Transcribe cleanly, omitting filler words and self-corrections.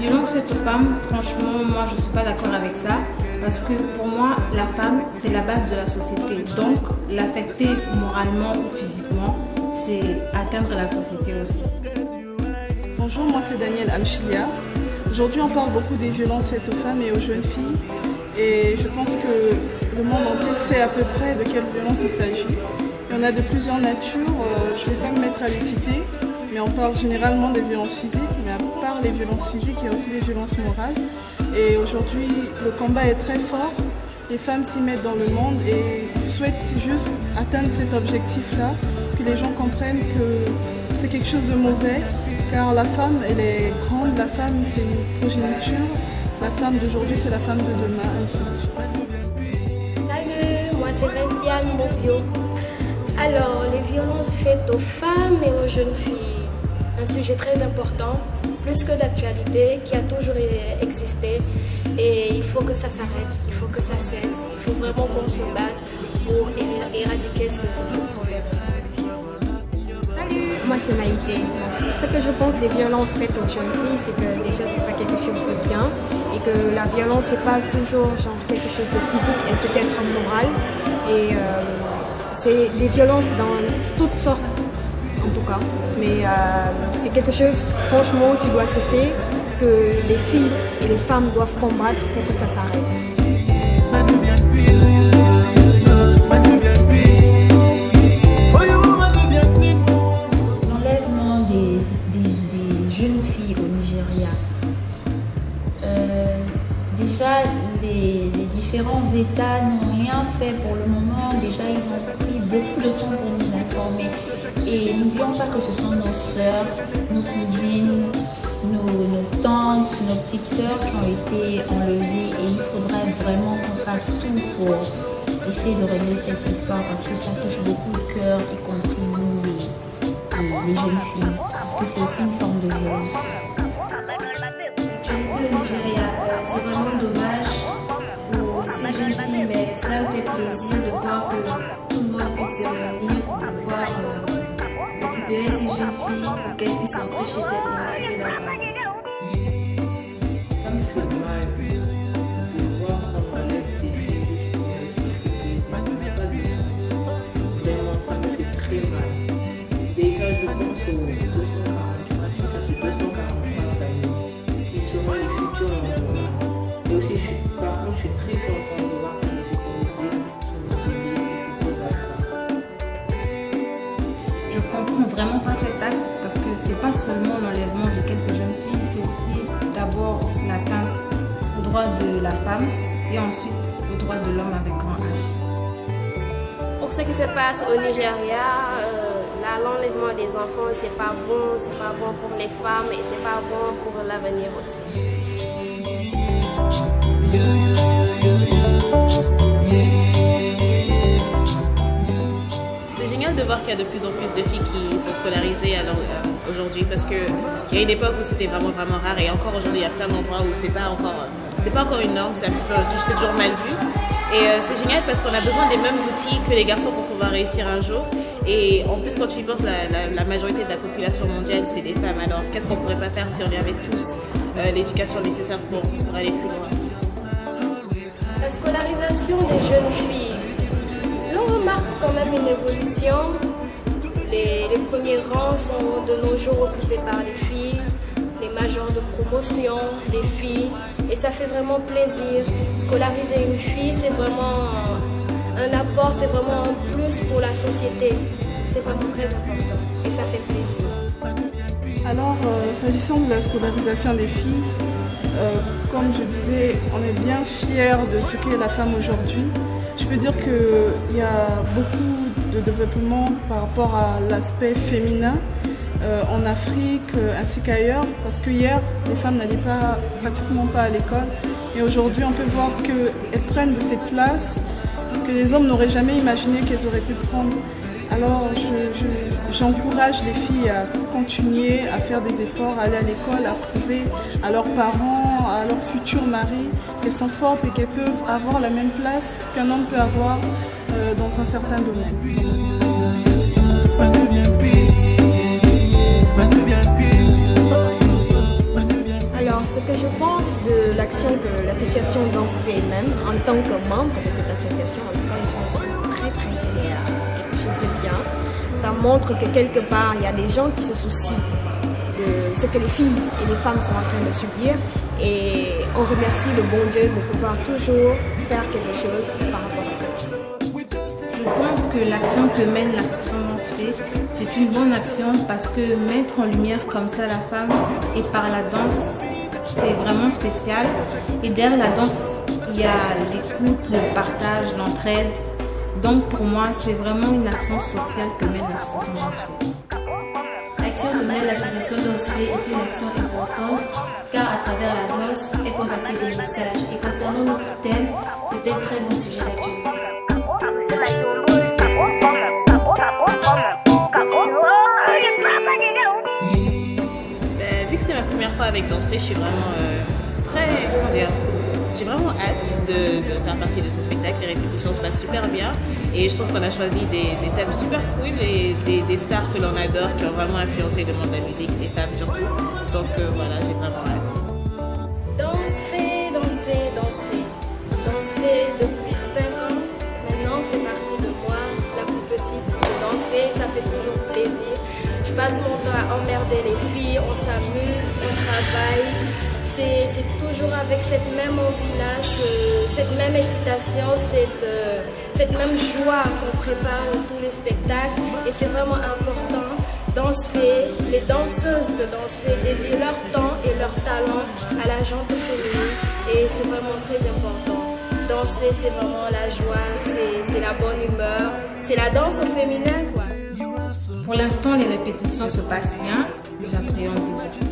violence faite aux femmes, franchement, moi je ne suis pas d'accord avec ça. Parce que pour moi, la femme, c'est la base de la société. Donc, l'affecter moralement ou physiquement, c'est atteindre la société aussi. Bonjour, moi c'est Danielle Amchilia. Aujourd'hui, on parle beaucoup des violences faites aux femmes et aux jeunes filles. Et je pense que le monde entier sait à peu près de quelle violence il s'agit. Il y en a de plusieurs natures, je ne vais pas me mettre à les citer, mais on parle généralement des violences physiques. Mais à part les violences physiques, il y a aussi les violences morales. Et aujourd'hui, le combat est très fort. Les femmes s'y mettent dans le monde et souhaitent juste atteindre cet objectif-là, que les gens comprennent que c'est quelque chose de mauvais, car la femme, elle est grande, la femme, c'est une progéniture, la femme d'aujourd'hui, c'est la femme de demain, ainsi de suite. Salut, moi c'est Vinciane Bobio. Alors, les violences faites aux femmes et aux jeunes filles, un sujet très important, plus que d'actualité, qui a toujours existé. Et il faut que ça s'arrête, il faut que ça cesse, il faut vraiment qu'on se batte pour éradiquer ce problème. Salut, moi c'est Maïté. Ce que je pense des violences faites aux jeunes filles, c'est que déjà c'est pas quelque chose de bien et que la violence c'est pas toujours genre quelque chose de physique et peut-être moral. Et c'est des violences dans toutes sortes, en tout cas. Mais c'est quelque chose, franchement, qui doit cesser, que les filles et les femmes doivent combattre pour que ça s'arrête. L'enlèvement des jeunes filles au Nigeria. Déjà, les différents États n'ont rien fait pour le moment. Déjà, ils ont pris beaucoup de temps pour nous informer. Et n'oublions pas que ce sont nos sœurs, nos cousines, nos tantes, nos petites sœurs qui ont été enlevées. Et il faudrait vraiment qu'on fasse tout pour essayer de régler cette histoire parce que ça touche beaucoup le cœur, y compris nous, les jeunes filles. Parce que c'est aussi une forme de violence. L'actualité au Nigeria, c'est vraiment dommage pour ces jeunes filles, mais ça me fait plaisir de voir que tout le monde puisse se réunir pour pouvoir récupérer ces jeunes filles pour qu'elles puissent entrer chez elles et retrouver leur mari. Ça me fait mal de voir qu'on enlève des filles pas du tout. Vraiment, ça me fait très mal. Déjà, je pense aux 243, ça fait 243 familles qui seront les futurs enfants. Et aussi, par contre, je suis très contente de voir que les autorités sont décidées et s'opposent à ça. Je comprends vraiment pas cet acte parce que c'est pas seulement l'enlèvement de quelques jeunes filles, c'est aussi d'abord l'atteinte aux droits de la femme et ensuite aux droits de l'homme avec grand H. Pour ce qui se passe au Nigeria, l'enlèvement des enfants, c'est pas bon pour les femmes et c'est pas bon pour l'avenir aussi. C'est génial de voir qu'il y a de plus en plus de filles qui sont scolarisées aujourd'hui parce qu'il y a une époque où c'était vraiment rare et encore aujourd'hui il y a plein d'endroits où c'est pas encore une norme, c'est toujours mal vu. Et c'est génial parce qu'on a besoin des mêmes outils que les garçons pour pouvoir réussir un jour. Et en plus, quand tu y penses, la majorité de la population mondiale, c'est des femmes. Alors, qu'est-ce qu'on pourrait pas faire si on y avait tous l'éducation nécessaire pour aller plus loin? La scolarisation des jeunes filles. L'on remarque quand même une évolution. Les premiers rangs sont de nos jours occupés par les filles. Les majors de promotion, des filles. Et ça fait vraiment plaisir. Scolariser une fille, c'est vraiment un apport, c'est vraiment un plus pour la société. C'est vraiment très important et ça fait plaisir. Alors, s'agissant de la scolarisation des filles, comme je disais, on est bien fiers de ce qu'est la femme aujourd'hui. Je peux dire qu'il y a beaucoup de développement par rapport à l'aspect féminin en Afrique ainsi qu'ailleurs, parce que hier, les femmes n'allaient pratiquement pas à l'école. Et aujourd'hui, on peut voir qu'elles prennent de ces places que les hommes n'auraient jamais imaginé qu'elles auraient pu prendre. Alors, j'encourage les filles à continuer à faire des efforts, à aller à l'école, à prouver à leurs parents, à leurs futurs maris qu'elles sont fortes et qu'elles peuvent avoir la même place qu'un homme peut avoir dans un certain domaine. Alors, ce que je pense de l'action que l'association Danse fait elle-même, en tant que membre de cette association, en tout cas, je suis très très fière. C'est quelque chose de bien. Ça montre que quelque part, il y a des gens qui se soucient de ce que les filles et les femmes sont en train de subir. Et on remercie le bon Dieu de pouvoir toujours faire quelque chose par rapport à ça. Je pense que l'action que mène l'association Danse fait, c'est une bonne action parce que mettre en lumière comme ça la femme et par la danse, c'est vraiment spécial. Et derrière la danse, il y a l'écoute, le partage, l'entraide. Donc pour moi, c'est vraiment une action sociale que mène l'association Danse fait. L'action que mène l'association Danse fait est une action importante car à travers la danse, elle peut passer des messages. Et concernant notre thème, c'était un très bon sujet d'actualité. Vu que c'est ma première fois avec Danse Fait, je suis vraiment j'ai vraiment hâte de faire partie de ce spectacle. Les répétitions se passent super bien et je trouve qu'on a choisi des thèmes super cool et des stars que l'on adore qui ont vraiment influencé le monde de la musique, les femmes surtout. Donc voilà, j'ai vraiment hâte. Danse fait, danse fait, danse fait. Danse fait depuis 5 ans. Maintenant, fait partie de moi, la plus petite de Danse fait. Ça fait toujours plaisir. Je passe mon temps à emmerder les filles, on s'amuse, on travaille. C'est toujours avec cette même envie-là, cette même excitation, cette même joie qu'on prépare tous les spectacles. Et c'est vraiment important. Danse fait, les danseuses de Danse fait dédient leur temps et leur talent à la gente féminine. Et c'est vraiment très important. Danse fait, c'est vraiment la joie, c'est la bonne humeur, c'est la danse au féminin, quoi. Pour l'instant, les répétitions se passent bien. J'appréhende déjà.